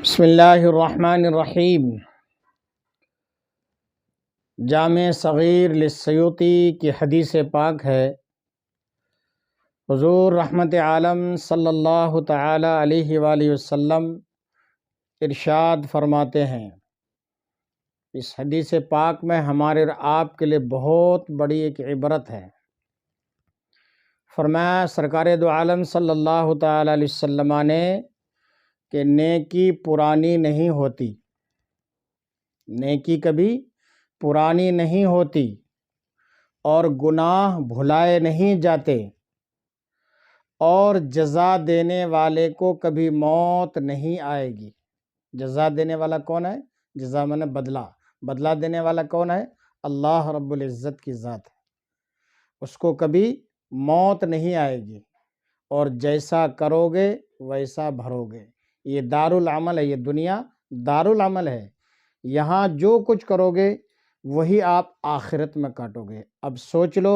بسم اللہ الرحمن الرحیم۔ جامع صغیر للسیوطی کی حدیث پاک ہے، حضور رحمت عالم صلی اللہ تعالی علیہ وآلہ وسلم ارشاد فرماتے ہیں۔ اس حدیث پاک میں ہمارے اور آپ کے لیے بہت بڑی ایک عبرت ہے۔ فرمایا سرکار دو عالم صلی اللہ تعالی علیہ وسلم نے کہ نیکی پرانی نہیں ہوتی، نیکی کبھی پرانی نہیں ہوتی اور گناہ بھلائے نہیں جاتے، اور جزا دینے والے کو کبھی موت نہیں آئے گی۔ جزا دینے والا کون ہے؟ جزا مانے بدلہ، بدلہ دینے والا کون ہے؟ اللہ رب العزت کی ذات ہے، اس کو کبھی موت نہیں آئے گی، اور جیسا کرو گے ویسا بھرو گے۔ یہ دارالعمل ہے، یہ دنیا دارالعمل ہے، یہاں جو کچھ کرو گے وہی آپ آخرت میں کاٹو گے۔ اب سوچ لو